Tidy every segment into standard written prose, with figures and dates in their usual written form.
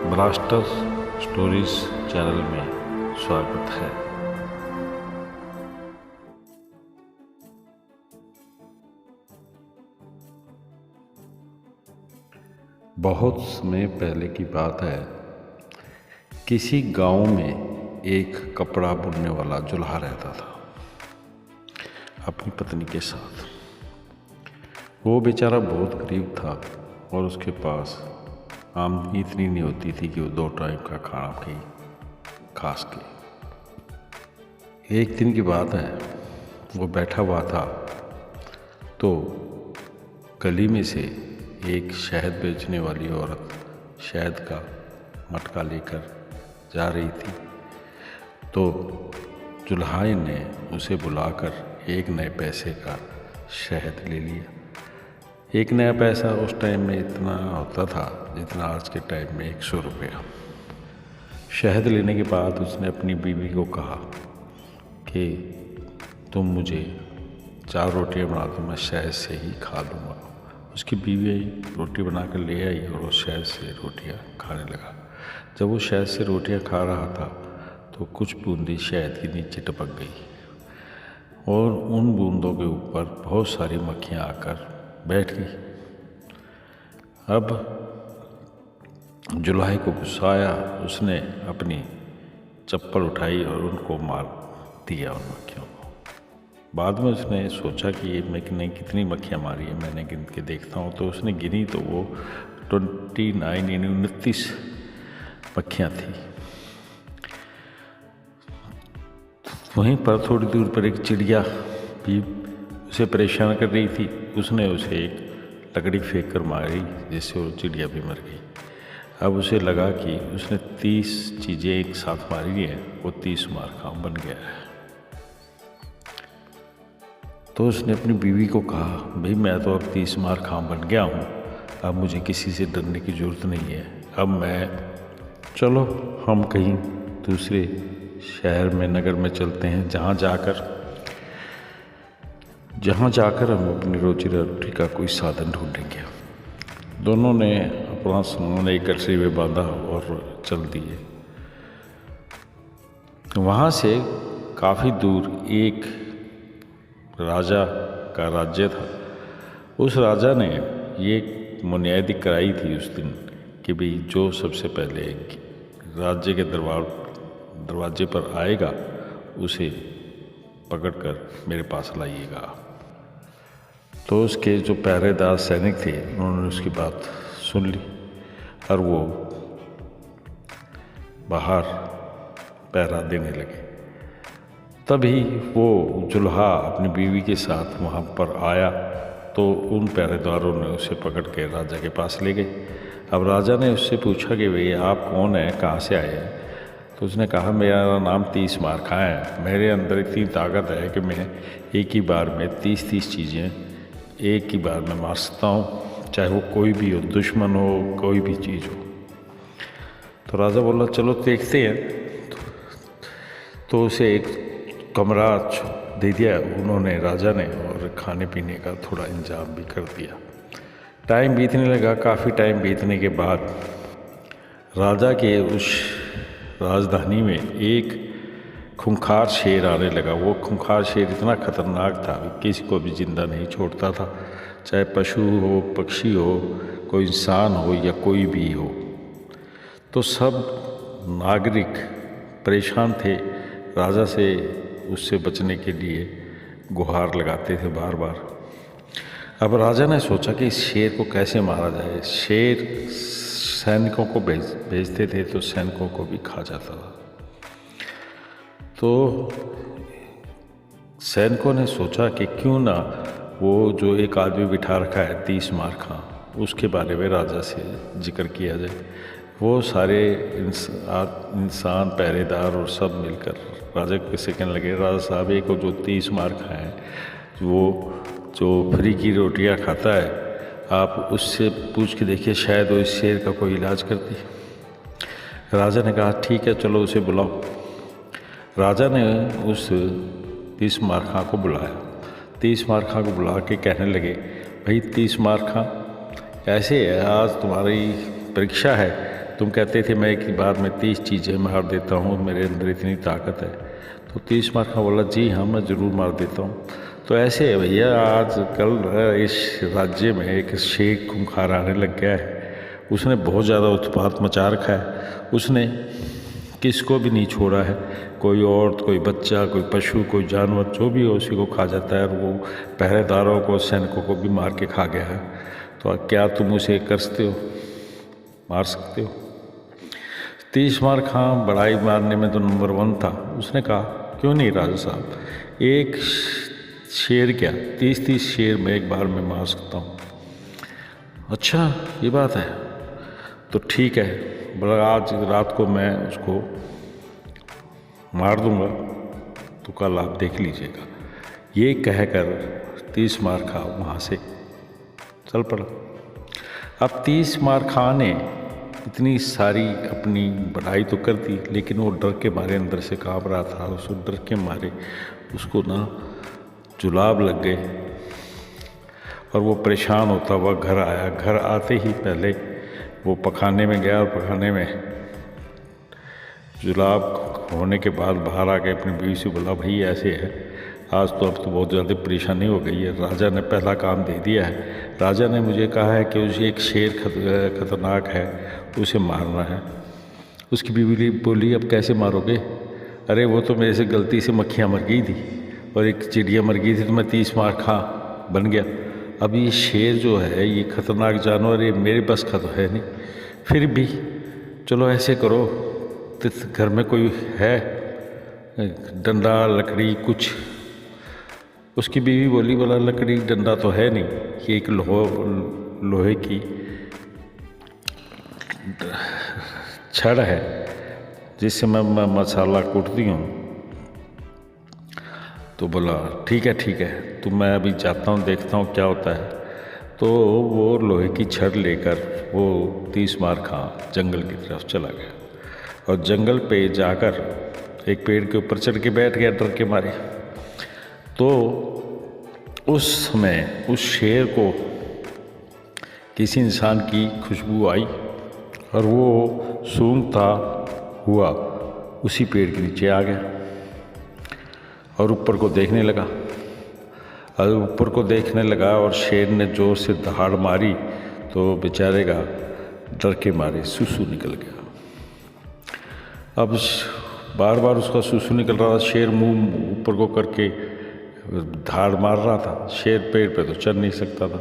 Blaster stories channel में स्वागत है। बहुत समय पहले की बात है। किसी गांव में एक कपड़ा बुनने वाला जुल्हा रहता था अपनी पत्नी के साथ। वो बेचारा बहुत गरीब था और उसके पास आमदनी इतनी नहीं होती थी कि वो 2 टाइम का खाना खा सके। एक दिन की बात है, वो बैठा हुआ था तो गली में से एक शहद बेचने वाली औरत शहद का मटका लेकर जा रही थी। तो जुल्हा ने उसे बुलाकर 1 नए पैसे का शहद ले लिया। 1 नया पैसा उस टाइम में इतना होता था जितना आज के टाइम में 100 रुपया। शहद लेने के बाद उसने अपनी बीवी को कहा कि तुम मुझे 4 रोटियां बना दो, मैं शहद से ही खा लूँगा। उसकी बीवी रोटी बना कर ले आई और वो शहद से रोटियां खाने लगा। जब वो शहद से रोटियां खा रहा था तो कुछ बूंदें शहद के नीचे टपक गई और उन बूंदों के ऊपर बहुत सारी मक्खियाँ आकर बैठ गई। अब जुल्हे को गुस्सा आया, उसने अपनी चप्पल उठाई और उनको मार दिया उन मक्खियों को। बाद में उसने सोचा कि ये मैंने कितनी मक्खियाँ मारी है, मैंने गिन के देखता हूँ। तो उसने गिनी तो वो 29 मक्खियाँ थी। वहीं पर थोड़ी दूर पर एक चिड़िया भी उसे परेशान कर रही थी। उसने उसे एक लकड़ी फेंक कर मारी जिससे वो चिड़िया भी मर गई। अब उसे लगा कि उसने 30 चीज़ें एक साथ मारी हैं, वो 30 मारखाम बन गया है। तो उसने अपनी बीवी को कहा, भाई मैं तो अब 30 मारखाम बन गया हूँ, अब मुझे किसी से डरने की ज़रूरत नहीं है। अब चलो हम कहीं दूसरे शहर में, नगर में चलते हैं, जहाँ जाकर हम अपनी रोजी रोटी का कोई साधन ढूंढेंगे। दोनों ने अपना सामान एक कटरी में बांधा और चल दिए। वहाँ से काफ़ी दूर एक राजा का राज्य था। उस राजा ने ये मुनादी कराई थी उस दिन कि भाई जो सबसे पहले राज्य के दरवाजे पर आएगा उसे पकड़कर मेरे पास लाइएगा। तो उसके जो पहरेदार सैनिक थे उन्होंने उसकी बात सुन ली और वो बाहर पहरा देने लगे। तभी वो जुल्हा अपनी बीवी के साथ वहाँ पर आया तो उन पहरेदारों ने उसे पकड़ के राजा के पास ले गए। अब राजा ने उससे पूछा कि भाई आप कौन हैं, कहाँ से आए हैं? तो उसने कहा, मेरा नाम 30 मारखा है, मेरे अंदर इतनी ताकत है कि मैं एक ही बार में 30 चीज़ें एक ही बार में मार सकता हूँ, चाहे वो कोई भी हो, दुश्मन हो, कोई भी चीज़ हो। तो राजा बोला, चलो देखते हैं। तो उसे एक कमरा दे दिया उन्होंने, राजा ने, और खाने पीने का थोड़ा इंतजाम भी कर दिया। टाइम बीतने लगा। काफ़ी टाइम बीतने के बाद राजा के उस राजधानी में एक खूंखार शेर आने लगा। वो खूंखार शेर इतना ख़तरनाक था कि किसी को भी ज़िंदा नहीं छोड़ता था, चाहे पशु हो, पक्षी हो, कोई इंसान हो या कोई भी हो। तो सब नागरिक परेशान थे। राजा से उससे बचने के लिए गुहार लगाते थे बार बार। अब राजा ने सोचा कि इस शेर को कैसे मारा जाए। शेर सैनिकों को भेजते थे तो सैनिकों को भी खा जाता था। तो सैनिकों ने सोचा कि क्यों ना वो जो एक आदमी बिठा रखा है 30 मारखा, उसके बारे में राजा से जिक्र किया जाए। वो सारे इंसान पहरेदार और सब मिलकर राजा को से कहने लगे, राजा साहब एक जो 30 मारखा है, वो जो फ्री की रोटियां खाता है, आप उससे पूछ के देखिए, शायद वो इस शेर का कोई इलाज कर दे। राजा ने कहा, ठीक है, चलो उसे बुलाओ। राजा ने उस 30 मारखा को बुलाया। 30 मारखा को बुला के कहने लगे, भाई 30 मारखा, ऐसे है आज तुम्हारी परीक्षा है, तुम कहते थे मैं एक बार में 30 चीज़ें मार देता हूँ, मेरे अंदर इतनी ताकत है। तो 30 मार खा बोला जी हाँ मैं ज़रूर मार देता हूँ। तो ऐसे है भैया, आज कल इस राज्य में एक शेख खूंखार आने लग गया है। उसने बहुत ज़्यादा उत्पात मचा रखा है। उसने किसको भी नहीं छोड़ा है, कोई औरत, कोई बच्चा, कोई पशु, कोई जानवर, जो भी हो उसी को खा जाता है, और वो पहरेदारों को, सैनिकों को भी मार के खा गया है। तो क्या तुम उसे कर सकते हो, मार सकते हो? 30 मार खां बड़ाई मारने में तो नंबर 1 था। उसने कहा क्यों नहीं राजा साहब, एक शेर क्या 30 शेर मैं एक बार में मार सकता हूँ। अच्छा ये बात है, तो ठीक है, बड़ा आज रात को मैं उसको मार दूंगा, तो कल आप देख लीजिएगा। ये कहकर 30 मार खा वहाँ से चल पड़ा। अब 30 मार खा ने इतनी सारी अपनी बढ़ाई तो कर दी, लेकिन वो डर के मारे अंदर से काँप रहा था। उसको डर के मारे उसको ना जुलाब लग गए, और वो परेशान होता हुआ घर आया। घर आते ही पहले वो पखाने में गया, और पखाने में जुलाब होने के बाद बाहर आके अपनी बीवी से बोला भाई ऐसे है, आज तो अब तो बहुत ज़्यादा परेशानी हो गई है, राजा ने पहला काम दे दिया है। राजा ने मुझे कहा है कि उसे एक शेर खतरनाक है, उसे मारना है। उसकी बीवी बोली अब कैसे मारोगे? अरे वो तो मेरे से गलती से मक्खियाँ मर गई थी और एक चिड़िया मर गई थी, तो मैं 30 मार खा बन गया। अब ये शेर जो है ये खतरनाक जानवर, ये मेरे बस का तो है नहीं। फिर भी चलो ऐसे करो, तो घर में कोई है डंडा लकड़ी कुछ? उसकी बीवी बोला लकड़ी डंडा तो है नहीं, ये एक लोहे की छड़ है जिससे मैं मसाला कूटती हूँ। तो बोला ठीक है, तो मैं अभी जाता हूँ, देखता हूँ क्या होता है। तो वो लोहे की छड़ लेकर वो 30 मार खा जंगल की तरफ चला गया, और जंगल पे जाकर एक पेड़ के ऊपर चढ़ के बैठ गया डर के मारे। तो उस समय उस शेर को किसी इंसान की खुशबू आई, और वो सूंघता हुआ उसी पेड़ के नीचे आ गया और ऊपर को देखने लगा। और शेर ने जोर से दहाड़ मारी तो बेचारे का डर के मारे सुसु निकल गया। अब बार बार उसका सुसु निकल रहा था, शेर मुंह ऊपर को करके धाड़ मार रहा था। शेर पेड़ पे तो चढ़ नहीं सकता था।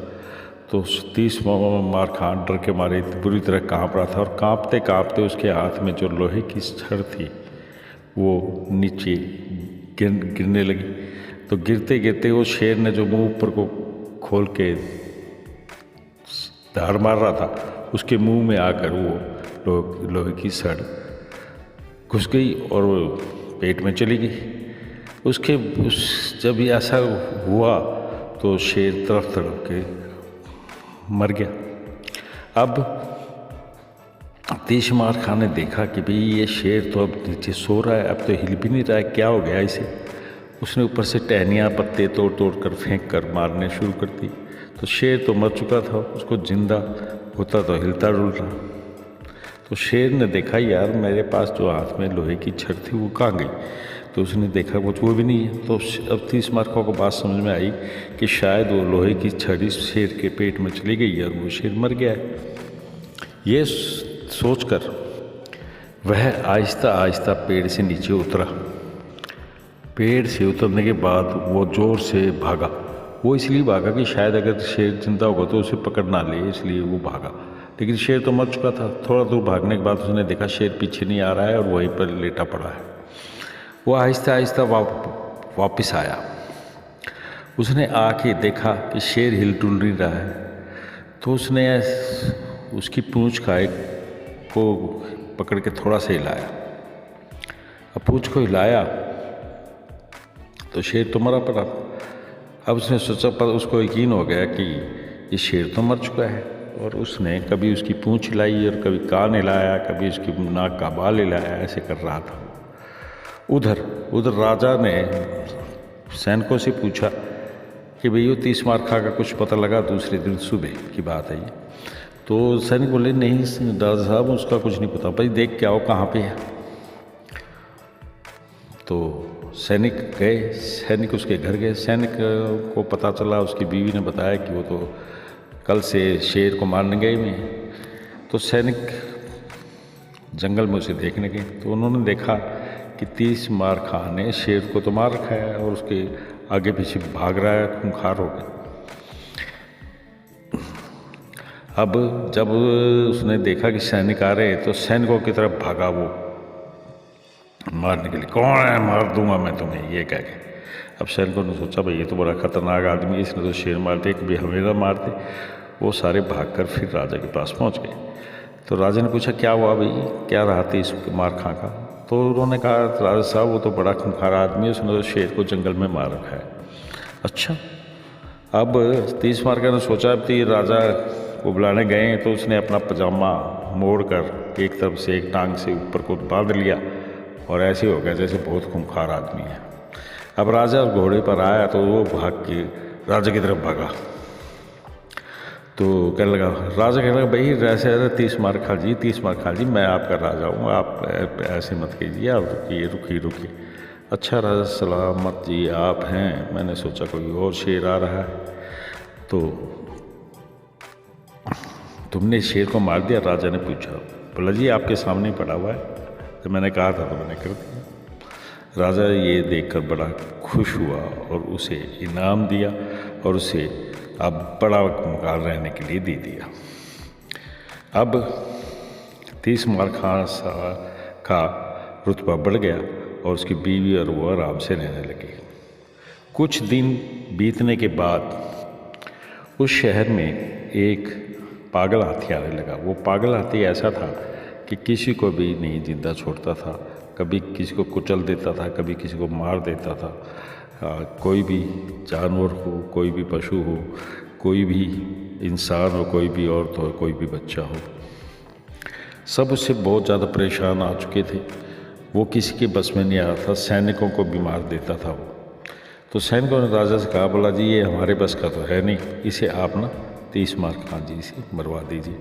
तो 30 मार खा डर के मारे बुरी तरह काँप रहा था, और काँपते काँपते उसके हाथ में जो लोहे की छड़ थी वो नीचे गिरने लगी। तो गिरते गिरते वो शेर ने जो मुंह ऊपर को खोल के धाड़ मार रहा था, उसके मुंह में आकर वो लोहे की छड़ घुस गई और वो पेट में चली गई। जब ऐसा हुआ तो शेर तड़प के मर गया। अब 30 मार खा ने देखा कि भाई ये शेर तो अब नीचे सो रहा है, अब तो हिल भी नहीं रहा है, क्या हो गया इसे? उसने ऊपर से टहनियाँ पत्ते तोड़ कर फेंक कर मारने शुरू कर दी। तो शेर तो मर चुका था, उसको जिंदा होता तो हिलता डुल रहा। तो शेर ने देखा यार मेरे पास जो हाथ में लोहे की छड़ थी वो कहाँ गई? तो उसने देखा कुछ वो भी नहीं है। तो अब 30 मार खा को बात समझ में आई कि शायद वो लोहे की छड़ी शेर के पेट में चली गई है और वो शेर मर गया है। ये सोचकर वह आहिस्ता आहिस्ता पेड़ से नीचे उतरा। पेड़ से उतरने के बाद वो जोर से भागा। वो इसलिए भागा कि शायद अगर शेर जिंदा होगा तो उसे पकड़ ना ले, इसलिए वो भागा। लेकिन शेर तो मर चुका था। थोड़ा दूर भागने के बाद उसने देखा शेर पीछे नहीं आ रहा है और वहीं पर लेटा पड़ा है। वो आहिस्ता आहिस्ता वापस आया। उसने आके देखा कि शेर हिलडुल नहीं रहा है। तो उसने उसकी पूंछ को पकड़ के थोड़ा सा हिलाया। अब पूंछ को हिलाया तो शेर तो मरा पड़ा। अब उसने सोचा, पर उसको यकीन हो गया कि ये शेर तो मर चुका है। और उसने कभी उसकी पूंछ हिलाई और कभी कान हिलाया, कभी उसकी नाक का बाल हिलाया, ऐसे कर रहा था। उधर राजा ने सैनिकों से पूछा कि भैया 30 मार खा का कुछ पता लगा? दूसरे दिन सुबह की बात है ये। तो सैनिक बोले नहीं राजा साहब उसका कुछ नहीं पता, भाई देख के आओ कहाँ पे है। तो सैनिक गए, सैनिक उसके घर गए। सैनिक को पता चला, उसकी बीवी ने बताया कि वो तो कल से शेर को मारने गए हुए हैं। तो सैनिक जंगल में उसे देखने गए तो उन्होंने देखा कि 30 मार खां ने शेर को तो मार रखा है और उसके आगे पीछे भाग रहा है, खूंखार हो गया। अब जब उसने देखा कि सैनिक आ रहे तो सैनिकों की तरफ भागा वो मारने के लिए। कौन है, मार दूंगा मैं तुम्हें, ये कह के। अब सैनिकों ने सोचा भाई ये तो बड़ा खतरनाक आदमी है, इसने तो शेर मार दे, कभी हमें ना मार दे। वो सारे भागकर फिर राजा के पास पहुंच गए। तो राजा ने पूछा क्या हुआ भाई, क्या रहा थी इस मार खां का। तो उन्होंने कहा राजा साहब वो तो बड़ा खूंखार आदमी है, उसने तो शेर को जंगल में मार रखा है। अच्छा। अब 30 मार का ने सोचा अब तो राजा को बुलाने गए तो उसने अपना पजामा मोड़ कर एक तरफ से एक टांग से ऊपर को बांध लिया और ऐसे हो गया जैसे बहुत खूंखार आदमी है। अब राजा घोड़े पर आया तो वो भाग के राजा की तरफ भागा। तो कहने लगा, राजा कहने लगा भाई ऐसे ऐसे 30 मार खा जी, 30 मार खा जी, मैं आपका राजा हूँ, आप ऐसे मत कीजिए, आप रुकिए रुकिए रुकिए। अच्छा राजा सलामत जी आप हैं, मैंने सोचा कोई और शेर आ रहा है। तो तुमने शेर को मार दिया? राजा ने पूछा। बोला जी आपके सामने पड़ा हुआ है, तो मैंने कहा था तो मैंने कर दिया। राजा ये देखकर बड़ा खुश हुआ और उसे इनाम दिया और उसे अब बड़ा मुकाम रहने के लिए दे दिया। अब 30 मार खां का रुतबा बढ़ गया और उसकी बीवी और वो आराम से रहने लगे। कुछ दिन बीतने के बाद उस शहर में एक पागल हाथी आने लगा। वो पागल हाथी ऐसा था कि किसी को भी नहीं जिंदा छोड़ता था, कभी किसी को कुचल देता था, कभी किसी को मार देता था। कोई भी जानवर हो, कोई भी पशु हो, कोई भी इंसान हो, कोई भी औरत हो, कोई भी बच्चा हो, सब उससे बहुत ज़्यादा परेशान आ चुके थे। वो किसी के बस में नहीं आ रहा था, सैनिकों को भी मार देता था वो। तो सैनिकों ने राजा से कहा, बोला जी ये हमारे बस का तो है नहीं, इसे आप ना 30 मार खां जी से मरवा दीजिए।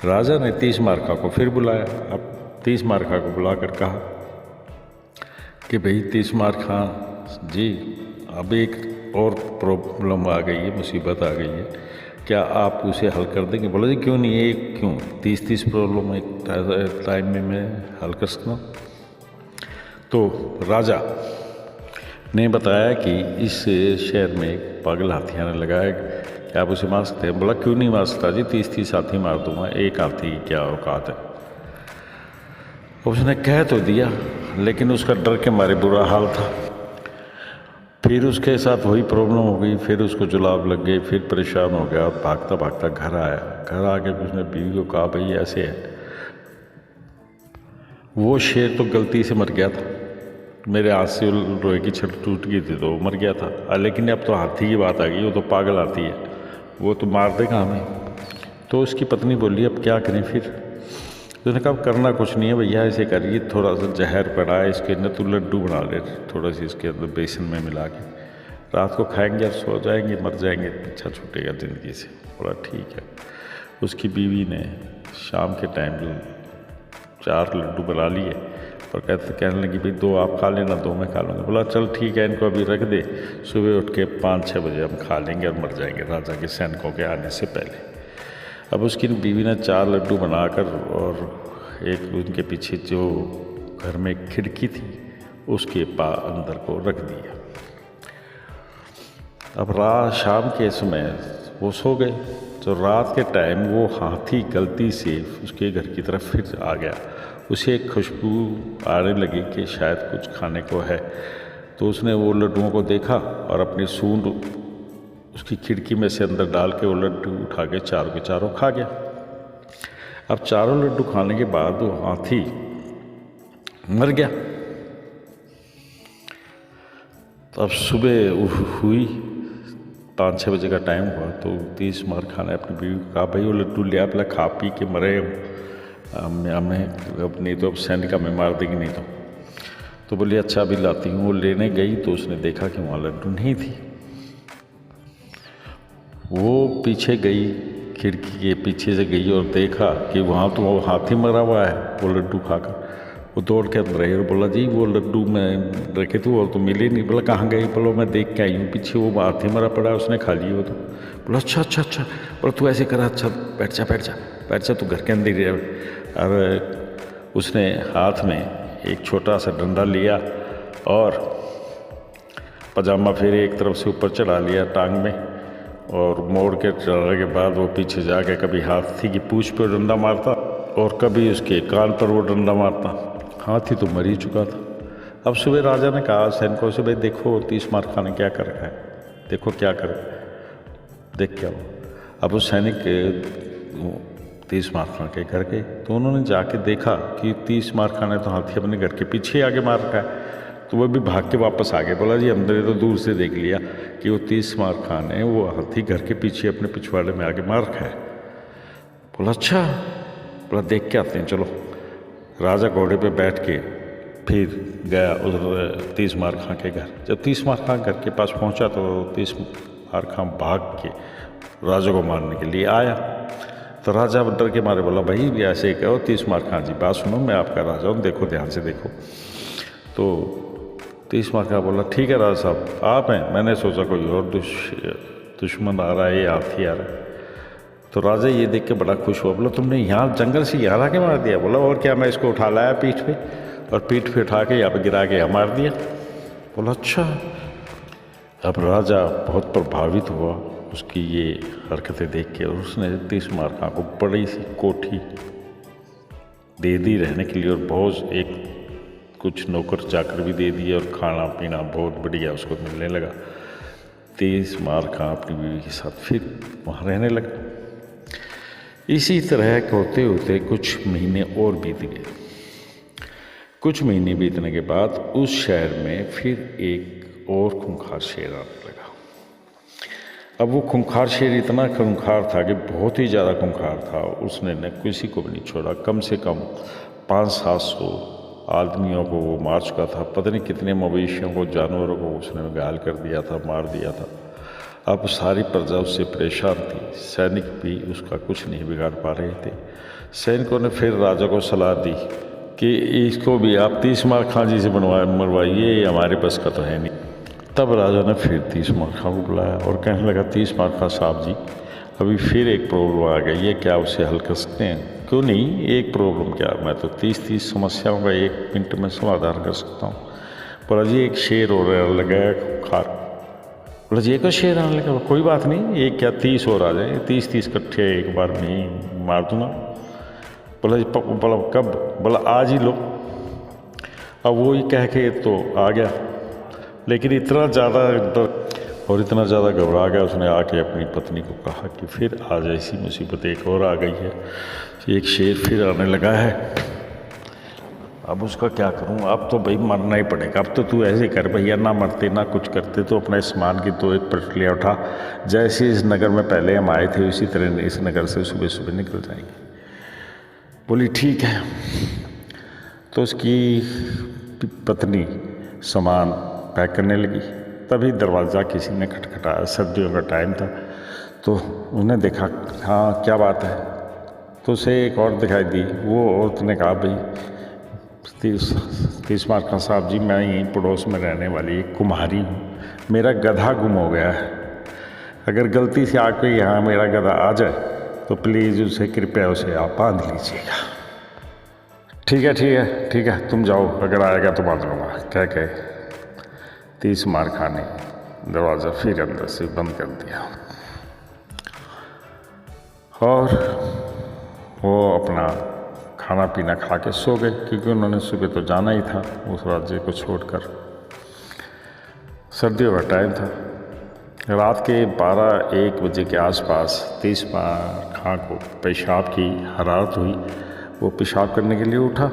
राजा ने 30 मार खां को फिर बुलाया। अब 30 मार खां को बुलाकर कहा कि भाई 30 मार खां जी अब एक और प्रॉब्लम आ गई है, मुसीबत आ गई है, क्या आप उसे हल कर देंगे? बोला जी क्यों नहीं, ये क्यों 30 प्रॉब्लम एक टाइम में मैं हल कर सकता हूँ। तो राजा ने बताया कि इस शहर में एक पागल हाथी आने लगा है, क्या आप उसे मार सकते हैं? बोला क्यों नहीं मार सकता जी, 30 हाथी मार दूंगा, एक हाथी की क्या औकात है। उसने कह तो दिया लेकिन उसका डर के मारे बुरा हाल था। फिर उसके साथ वही प्रॉब्लम हो गई, फिर उसको जुलाब लग गई, फिर परेशान हो गया, भागता भागता घर आया। घर आके उसने बीवी को कहा भाई ऐसे है, वो शेर तो गलती से मर गया था, मेरे हाथ से लोहे की छड़ टूट गई थी तो मर गया था, लेकिन अब तो हाथी की बात आ गई, वो तो पागल हाथी है, वो तो मार देगा हमें। तो उसकी पत्नी बोली अब क्या करें फिर? उसने कहा करना कुछ नहीं है भैया, ऐसे करिए थोड़ा सा जहर पड़ा है इसके अंदर, तो लड्डू बना ले थोड़ा सी इसके अंदर बेसन में मिला के, रात को खाएंगे और सो जाएंगे, मर जाएंगे, पीछा छूटेगा ज़िंदगी से। बोला ठीक है। उसकी बीवी ने शाम के टाइम 4 लड्डू बना लिए और कहने लगी भाई 2 आप खा लेना, 2 मैं खा लूँगा। बोला चल ठीक है, इनको अभी रख दे, सुबह उठ के 5-6 बजे हम खा लेंगे और मर जाएंगे राजा के सैनिकों के आने से पहले। अब उसकी बीवी ने 4 लड्डू बनाकर और एक उनके पीछे जो घर में खिड़की थी उसके अंदर को रख दिया। अब शाम के समय वो सो गए, तो रात के टाइम वो हाथी गलती से उसके घर की तरफ फिर आ गया। उसे एक खुशबू आने लगी कि शायद कुछ खाने को है, तो उसने वो लड्डुओं को देखा और अपनी सूंड उसकी खिड़की में से अंदर डाल के वो लड्डू उठा के चारों के चारों खा गया। अब चारों लड्डू खाने के बाद वो हाथी मर गया। तो अब सुबह हुई, 5-6 बजे का टाइम हुआ, तो 30 मार खां ने अपनी बीवी को कहा भाई वो लड्डू लिया, पहले खा पी के मरे हमें, अब नहीं तो अब सैनिक में मार देगी नहीं तो बोली अच्छा अभी लाती हूँ। वो लेने गई तो उसने देखा कि वहाँ लड्डू नहीं थी। वो पीछे गई खिड़की के पीछे से गई और देखा कि वहाँ तो वो हाथी मरा हुआ है वो लड्डू खाकर। वो दौड़ के अंदर आई और बोला जी वो लड्डू मैं रखे थे वो तो मिले नहीं। बोला कहाँ गए? बोला मैं देख के आई हूँ पीछे वो हाथी मरा पड़ा है उसने खा लिया वो तो। बोला अच्छा अच्छा अच्छा। बोला तू ऐसे करा, अच्छा बैठ जा बैठ जा बैठ जा, तू घर के अंदर ही रह। और उसने हाथ में एक छोटा सा डंडा लिया और पजामा फिर एक तरफ से ऊपर चढ़ा लिया टांग में, और मोड़ के चढ़ाने के बाद वो पीछे जाके कभी हाथी की पूंछ पे डंडा मारता और कभी उसके कान पर वो डंडा मारता। हाथी तो मर ही चुका था। अब सुबह राजा ने कहा सैनिकों से, भाई देखो 30 मार खाने क्या कर रखा है, देखो क्या कर, देख क्या हो। अब उस सैनिक 30 मार खाने के घर गए तो उन्होंने जाके देखा कि 30 मार खाने तो हाथी अपने घर के पीछे आगे मार रखा है। तो वह भी भाग के वापस आ गए। बोला जी हमने तो दूर से देख लिया कि वो 30 मार खाने वो हाथी घर के पीछे अपने पिछवाड़े में आगे मार रखा है। बोला अच्छा। बोला देख के आते हैं चलो। राजा घोड़े पे बैठ के फिर गया उधर 30 मार खां के घर। जब 30 मार खां घर के पास पहुंचा तो 30 मार खां भाग के राजा को मारने के लिए आया। तो राजा डर के मारे बोला भाई ऐसे ही कहो 30 मार खां जी बात सुनो, मैं आपका राजा हूँ, देखो ध्यान से देखो। तो 30 मार खां बोला ठीक है राजा साहब आप हैं, मैंने सोचा कोई और दुश्मन आ रहा है, ये हाथी आ रहा है। तो राजा ये देख के बड़ा खुश हुआ। बोला तुमने यहाँ जंगल से यहाँ लाके मार दिया? बोला और क्या, मैं इसको उठा लाया पीठ पे और पीठ पे उठा के यहाँ पे गिरा के यहाँ मार दिया। बोला अच्छा। अब राजा बहुत प्रभावित हुआ उसकी ये हरकतें देख के, और उसने 30 मार खां को बड़ी सी कोठी दे दी रहने के लिए, और बहुत एक कुछ नौकर चाकर भी दे दिए, और खाना पीना बहुत बढ़िया उसको मिलने लगा। 30 मार खां अपनी बीवी के साथ फिर वहाँ रहने लगा। इसी तरह होते होते कुछ महीने और बीत गए। कुछ महीने बीतने के बाद उस शहर में फिर एक और खूंखार शेर आने लगा। अब वो खूंखार शेर इतना खूंखार था कि बहुत ही ज़्यादा खूंखार था। उसने न किसी को भी नहीं छोड़ा। कम से कम 500-700 आदमियों को वो मार चुका था। पता नहीं कितने मवेशियों को, जानवरों को उसने घायल कर दिया था, मार दिया था। अब सारी प्रजा उससे परेशान थी। सैनिक भी उसका कुछ नहीं बिगाड़ पा रहे थे। सैनिकों ने फिर राजा को सलाह दी कि इसको भी आप 30 मार खां जी से मरवाइए, हमारे बस का तो है नहीं। तब राजा ने फिर 30 मार खां को बुलाया और कहने लगा 30 मार खां साहब जी अभी फिर एक प्रॉब्लम आ गई है, क्या उसे हल कर सकते हैं? क्यों नहीं, एक प्रॉब्लम क्या, मैं तो 30 समस्याओं का 1 मिनट में समाधान कर सकता हूँ। बोला जी एक शेर और लगा है खूंखार। बोला जी एक और शेर आने लगा। कोई बात नहीं, एक क्या 30 और आ जाए, 30 इकट्ठे एक बार में ही मार दूंगा। बोला जी बोला कब? बोला आज ही लो। अब वो ही कह के तो आ गया, लेकिन इतना ज़्यादा डर और इतना ज़्यादा घबरा गया उसने आके अपनी पत्नी को कहा कि फिर आज ऐसी मुसीबत एक और आ गई है, एक शेर फिर आने लगा है, अब उसका क्या करूं? अब तो भाई मरना ही पड़ेगा। अब तो तू ऐसे कर भैया, ना मरते ना कुछ करते तो अपने सामान की तो एक पटलियाँ उठा, जैसे इस नगर में पहले हम आए थे उसी तरह इस नगर से सुबह सुबह निकल जाएंगे। बोली ठीक है। तो उसकी पत्नी सामान पैक करने लगी। तभी दरवाज़ा किसी ने खटखटाया। सर्दियों का टाइम था तो उन्हें देखा, हाँ क्या बात है? तो उसे एक और दिखाई दी। वो औरत ने कहा भाई 30 मार खां साहब जी मैं यहीं पड़ोस में रहने वाली एक कुम्हारी हूँ, मेरा गधा गुम हो गया है। अगर गलती से आके यहाँ मेरा गधा आ जाए तो प्लीज़ उसे कृपया उसे आप बांध लीजिएगा। ठीक है ठीक है ठीक है, तुम जाओ, अगर आएगा तो बांध लूँगा। कह के 30 मार खां ने दरवाज़ा फिर अंदर से बंद कर दिया और वो अपना खाना पीना खा के सो गए, क्योंकि उन्होंने सुबह तो जाना ही था उस राज्य को छोड़कर। सर्दियों का टाइम था। रात के 12-1 बजे के आसपास 30 मार खां को पेशाब की हरारत हुई। वो पेशाब करने के लिए उठा।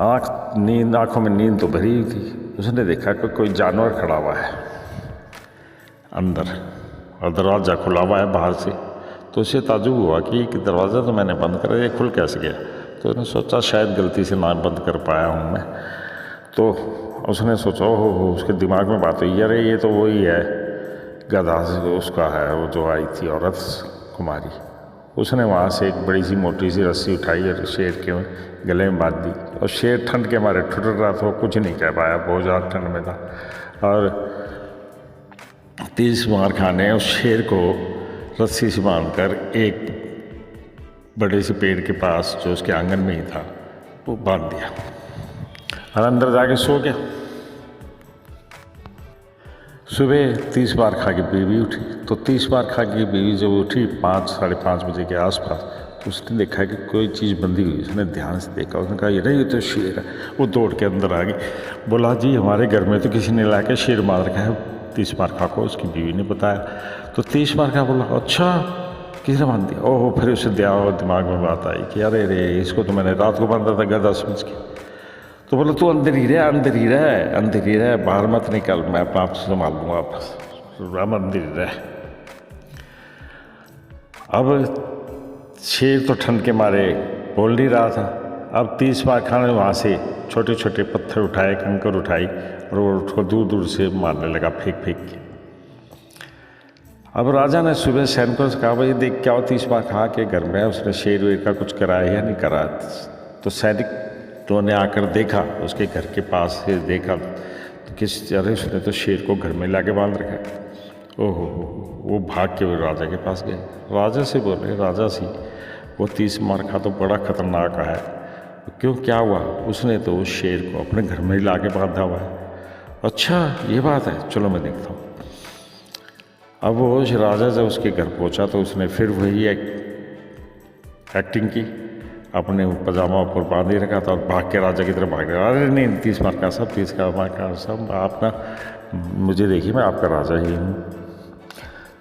आँखों में नींद तो भरी हुई थी। उसने देखा कि कोई जानवर खड़ा हुआ है अंदर और दरवाज़ा खुला हुआ है बाहर से। तो उसे ताज्जुब हुआ कि दरवाज़ा तो मैंने बंद करा, ये खुल कैसे गया? तो उसने सोचा शायद गलती से ना बंद कर पाया हूँ मैं। तो उसने सोचा हो उसके दिमाग में बात हुई, अरे ये तो वही है गधा से उसका है वो जो आई थी औरत कुमारी, उसने वहाँ से एक बड़ी सी मोटी सी रस्सी उठाई और शेर के गले में बांध दी। और शेर ठंड के मारे ठुठर रहा था, कुछ नहीं कह पाया, बहुत ज़्यादा ठंड में था। और तीस मार खाने उस शेर को रस्सी से बांधकर एक बड़े से पेड़ के पास जो उसके आंगन में ही था वो बांध दिया और अंदर जाके सो गया। सुबह 30 बार खा के बीवी उठी, तो 30 बार खा के बीवी जब उठी 5 साढ़े 5 बजे के आसपास, तो उसने देखा कि कोई चीज़ बंधी हुई। उसने ध्यान से देखा, उसने कहा ये नहीं, ये तो शेर है। वो दौड़ के अंदर आ गई, बोला जी हमारे घर में तो किसी ने ला के शेर मार रखा है 30 बार खा को। उसकी बीवी ने बताया, तो 30 बार खा, बोला अच्छा किसने बांध दिया। ओहो, फिर उसे दिमाग में बात आई कि अरे रे इसको तो मैंने रात को बांधा था गधा समझ के। तो बोला तू अंदर ही रह, अंदर ही रह, अंदर ही रह, बाहर मत निकल, मैं अपना आप संभाल लूँगा वापस, अंदर ही रह। अब शेर तो ठंड के मारे बोल नहीं रहा था। अब 30 बार खाने वहाँ से छोटे छोटे पत्थर उठाए, कंकर उठाई और वो उसको दूर दूर से मारने लगा, फेंक फेंक के। अब राजा ने सुबह सैनिकों से कहा भाई देख क्या 30 बार खा के घर में उसने शेर वेर का कुछ कराया या नहीं करा। तो सैनिक तो ने आकर देखा, उसके घर के पास से देखा तो किस अरे उसने तो शेर को घर में लाके बांध रखा है। ओहो, वो भाग के राजा के पास गए, राजा से बोले राजा सी वो 30 मार खा तो बड़ा खतरनाक है, क्यों क्या हुआ। उसने तो उस शेर को अपने घर में ही ला के बांधा हुआ है। अच्छा ये बात है, चलो मैं देखता हूँ। अब वो राजा जब उसके घर पहुँचा तो उसने फिर वही एक्टिंग की, अपने पजामा ऊपर बांधे रखा था और भाग के राजा की तरफ भाग गया। अरे नहीं 30 मार का सब, 30 मार का सब, आप ना मुझे देखिए मैं आपका राजा ही हूँ।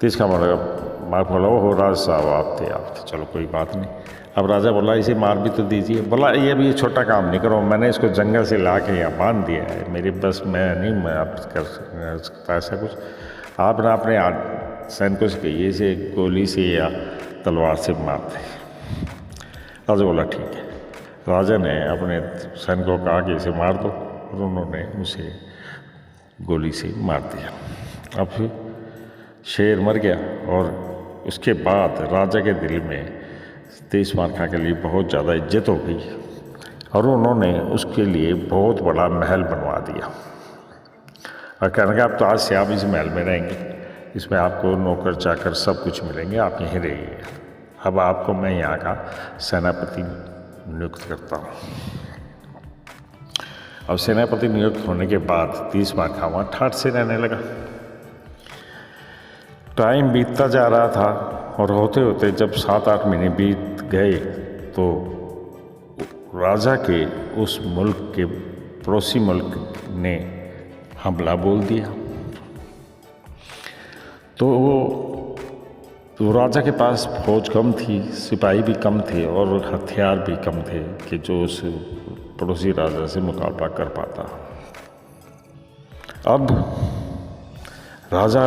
30 का मार बोला हो राज साहब आप थे, चलो कोई बात नहीं। अब राजा बोला इसे मार भी तो दीजिए। बोला ये भी छोटा काम नहीं करो, मैंने इसको जंगल से ला के यहाँ बांध दिया है, मेरी बस मैं आप कर सकता ऐसा कुछ। आप ना अपने सैनिकों से कहिए इसे गोली से या तलवार से मार दे। राजा बोला ठीक है। राजा ने अपने सैनिकों को कहा कि इसे मार दो और उन्होंने उसे गोली से मार दिया। अब फिर शेर मर गया और उसके बाद राजा के दिल में 30 मार खा के लिए बहुत ज़्यादा इज्जत हो गई और उन्होंने उसके लिए बहुत बड़ा महल बनवा दिया और कहने लगा अब तो आज से आप इस महल में रहेंगे, इसमें आपको नौकर चाकर सब कुछ मिलेंगे, आप यहीं रहिए। अब आपको मैं यहाँ का सेनापति नियुक्त करता हूँ। अब सेनापति नियुक्त होने के बाद 30 मार खा वहाँ ठाठ से रहने लगा। टाइम बीतता जा रहा था और होते होते जब 7-8 महीने बीत गए तो राजा के उस मुल्क के पड़ोसी मुल्क ने हमला बोल दिया। तो वो राजा के पास फौज कम थी, सिपाही भी कम थे और हथियार भी कम थे कि जो उस पड़ोसी राजा से मुकाबला कर पाता। अब राजा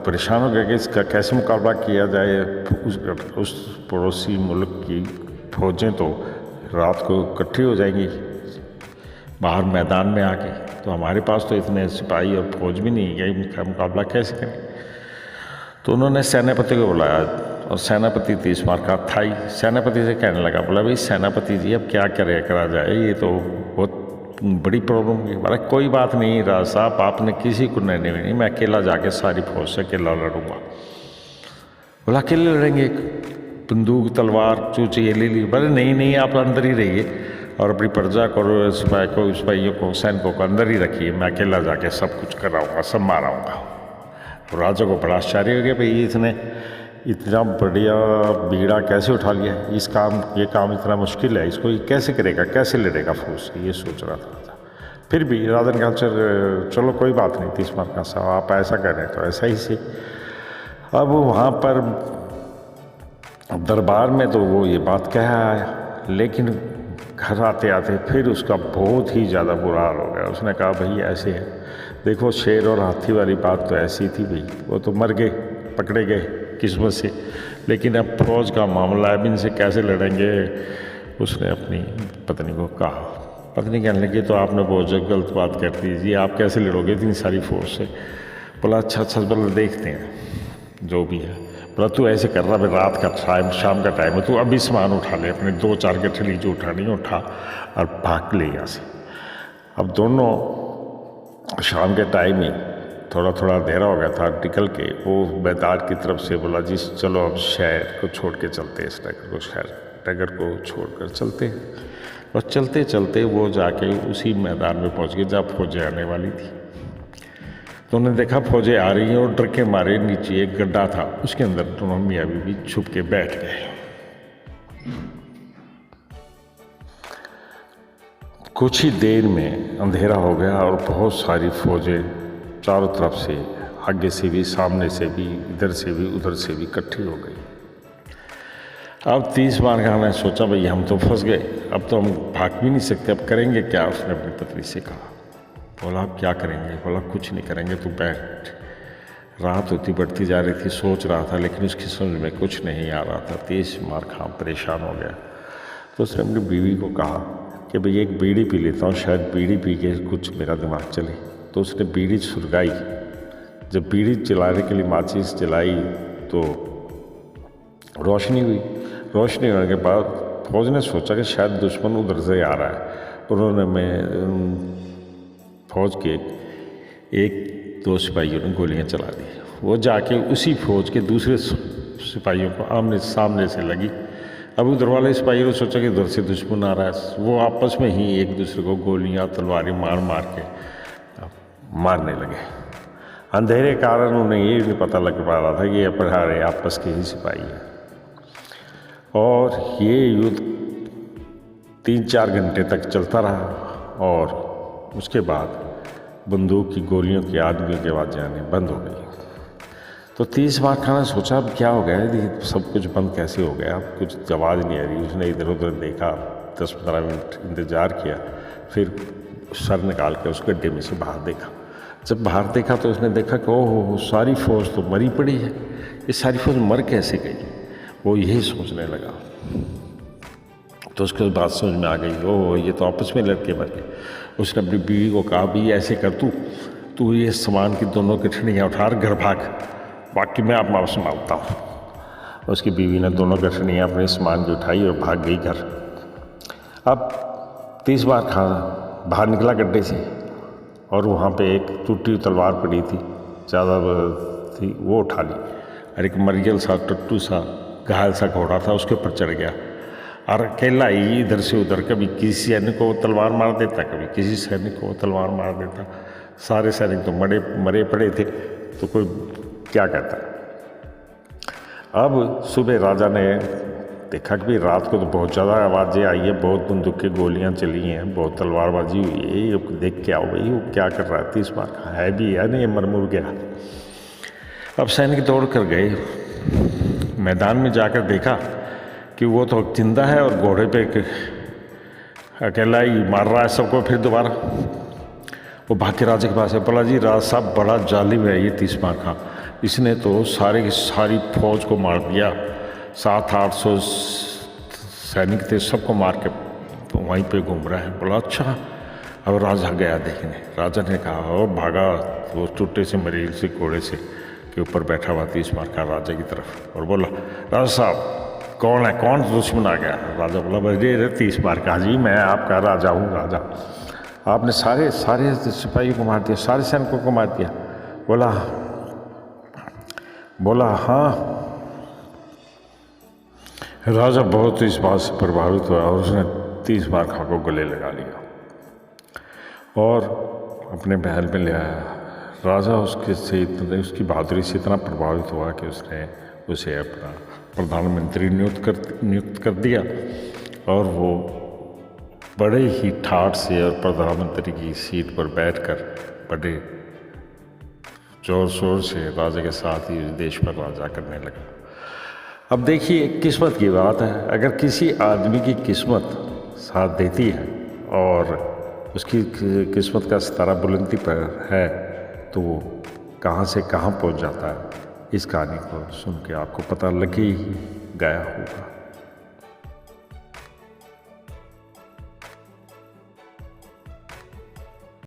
परेशान हो गया कि इसका कैसे मुकाबला किया जाए। उस पड़ोसी मुल्क की फौजें तो रात को इकट्ठी हो जाएंगी बाहर मैदान में आके, तो हमारे पास तो इतने सिपाही और फौज भी नहीं है, इनका मुकाबला कैसे करें। तो उन्होंने सेनापति को बुलाया और सेनापति 30 मार का था ही। सेनापति से कहने लगा, बोला भाई सेनापति जी अब क्या करा जाए, ये तो बहुत बड़ी प्रॉब्लम है। बोला कोई बात नहीं राजा साहब, आपने किसी को नहीं, मैं अकेला जाके सारी फौज से अकेला लड़ूंगा। बोला अकेले लड़ेंगे, बंदूक तलवार जो चाहिए ले ली। बोले नहीं आप अंदर ही रहिए और अपनी प्रजा को सिपाहियों को सैनिकों को अंदर ही रखिए, मैं अकेला जाके सब कुछ कराऊंगा, सब माराऊंगा। राजा को बड़ा आश्चर्य हो गया, भाई इसने इतना बढ़िया बीड़ा कैसे उठा लिया, ये काम इतना मुश्किल है, इसको ये कैसे करेगा, कैसे लड़ेगा फौज, ये सोच रहा था। फिर भी राजा ने कहा चलो कोई बात नहीं 30 मार का साहब, आप ऐसा कह रहे हैं तो ऐसा ही से। अब वहाँ पर दरबार में तो वो ये बात कह आया, लेकिन घर आते आते फिर उसका बहुत ही ज़्यादा बुरा हाल हो गया। उसने कहा भाई ऐसे है, देखो शेर और हाथी वाली बात तो ऐसी थी भाई, वो तो मर गए, पकड़े गए किस्मत से, लेकिन अब फौज का मामला है, अब इनसे कैसे लड़ेंगे। उसने अपनी पत्नी को कहा। पत्नी कहने लगी तो आपने बहुत गलत बात कर दी जी, आप कैसे लड़ोगे इतनी सारी फौज से। बोला अच्छा बोला देखते हैं जो भी है। बोला तू ऐसे कर रहा, भाई रात का टाइम, शाम का टाइम है, तू अभी सामान उठा ले, अपने 2-4 गठरी जो उठानी है उठा और भाग ले यहाँ से। अब दोनों शाम के टाइम ही थोड़ा थोड़ा अंधेरा हो गया था, निकल के वो मैदान की तरफ से बोला जी चलो अब शहर को छोड़ के चलते, इस टगर को, शहर टगर को छोड़ कर चलते हैं। और चलते चलते वो जाके उसी मैदान में पहुंच गए जहाँ फौजें आने वाली थी। तो उन्होंने देखा फौजें आ रही हैं और डर के मारे नीचे एक गड्ढा था, उसके अंदर दोनों मियाँ बीवी छुप के बैठ गए। कुछ ही देर में अंधेरा हो गया और बहुत सारी फौजें चारों तरफ से, आगे से भी, सामने से भी, इधर से भी, उधर से भी इकट्ठी हो गई। अब 30 बार खान ने सोचा भाई हम तो फंस गए, अब तो हम भाग भी नहीं सकते, अब करेंगे क्या। उसने अपनी पत्नी से कहा। बोला आप क्या करेंगे। बोला कुछ नहीं करेंगे, तू बैठ। रात होती बढ़ती जा रही थी, सोच रहा था लेकिन उसकी समझ में कुछ नहीं आ रहा था। 30 बार खान परेशान हो गया। तो उसने अपनी बीवी को कहा कि भाई एक बीड़ी पी लेता हूँ, शायद बीड़ी पी के कुछ मेरा दिमाग चले। तो उसने बीड़ी सुलगाई। जब बीड़ी जलाने के लिए माचिस जलाई तो रोशनी हुई। रोशनी होने के बाद फौज ने सोचा कि शायद दुश्मन उधर से आ रहा है। उन्होंने फौज के 1-2 सिपाहियों ने गोलियां चला दी। वो जाके उसी फौज के दूसरे सिपाहियों को आमने सामने से लगी। अब उधर वाले सिपाहियों ने सोचा कि उधर से दुश्मन आ रहा है। वो आपस में ही एक दूसरे को गोलियां तलवारें मार के मारने लगे। अंधेरे कारण उन्हें ये नहीं पता लग पा रहा था कि ये अपराधे आपस के ही सिपाही हैं। और ये युद्ध 3-4 घंटे तक चलता रहा और उसके बाद बंदूक की गोलियों की, आदमियों की आवाज़ें आने बंद हो गई। तो 30 बार खाना सोचा अब क्या हो गया है, सब कुछ बंद कैसे हो गया, अब कुछ आवाज़ नहीं आ रही। उसने इधर उधर देखा, 10-15 मिनट इंतज़ार किया, फिर सर निकाल के उस गड्ढे में से बाहर देखा। जब बाहर देखा तो उसने देखा कि ओह सारी फौज तो मरी पड़ी है, ये सारी फौज मर कैसे गई। वो यही सोचने लगा। तो उसके बाद समझ में आ गई, ओह ये तो आपस में लड़के मर गए। उसने अपनी बीवी को कहा भी ऐसे कर, तू ये सामान की दोनों गठरियाँ उठा घर भाग, बाकी मैं आप संभालता हूँ। उसकी बीवी ने दोनों गठरियाँ अपने सामान की उठाई और भाग गई घर। अब 30 बार खाना बाहर निकला गड्ढे से और वहाँ पे एक टूटी तलवार पड़ी थी, ज़्यादा थी, वो उठा ली और एक मरियल सा, टट्टू सा, घायल सा घोड़ा था, उसके ऊपर चढ़ गया और अकेला ही इधर से उधर, कभी किसी सैनिक को तलवार मार देता, कभी किसी सैनिक को तलवार मार देता। सारे सैनिक तो मरे पड़े थे, तो कोई क्या कहता। अब सुबह राजा ने देखा कि रात को तो बहुत ज़्यादा आवाज़ें आई है, बहुत बंदूक की गोलियाँ चली हैं, बहुत तलवारबाजी हुई है, ये देख के आओ भाई वो क्या कर रहा है। 30 बार का है भी है नहीं, मर गया। अब सैनिक दौड़ कर गए मैदान में, जाकर देखा कि वो तो जिंदा है और घोड़े पे अकेला ही मार रहा है सबको। फिर दोबारा वो भाग के राजा के पास है, बोला जी राजा साहब बड़ा जालिम है ये 30 बार का, इसने तो सारे की सारी फौज को मार दिया, 700-800 सैनिक थे, सबको मार के वहीं पे घूम रहा है। बोला अच्छा। अब राजा गया देखने। राजा ने कहा और भागा वो टूटे से मरील से घोड़े से के ऊपर बैठा हुआ 30 बार का राजा की तरफ और बोला राजा साहब कौन है, कौन दुश्मन आ गया। राजा बोला भाई 30 बार का जी, मैं आपका राजा हूँ। राजा आपने सारे सिपाहियों को मार दिया, सारे सैनिकों को मार दिया। बोला हाँ। राजा बहुत इस बात से प्रभावित हुआ और उसने 30 बार खा को गले लगा लिया और अपने महल में ले आया। राजा उसकी बहादुरी से इतना प्रभावित हुआ कि उसने उसे अपना प्रधानमंत्री नियुक्त कर दिया और वो बड़े ही ठाठ से और प्रधानमंत्री की सीट पर बैठकर बड़े जोर शोर से राजा के साथ ही देश पर राजा करने लगा। अब देखिए किस्मत की बात है, अगर किसी आदमी की किस्मत साथ देती है और उसकी किस्मत का सितारा बुलंदी पर है तो वो कहाँ से कहाँ पहुँच जाता है, इस कहानी को सुन के आपको पता लग ही गया होगा।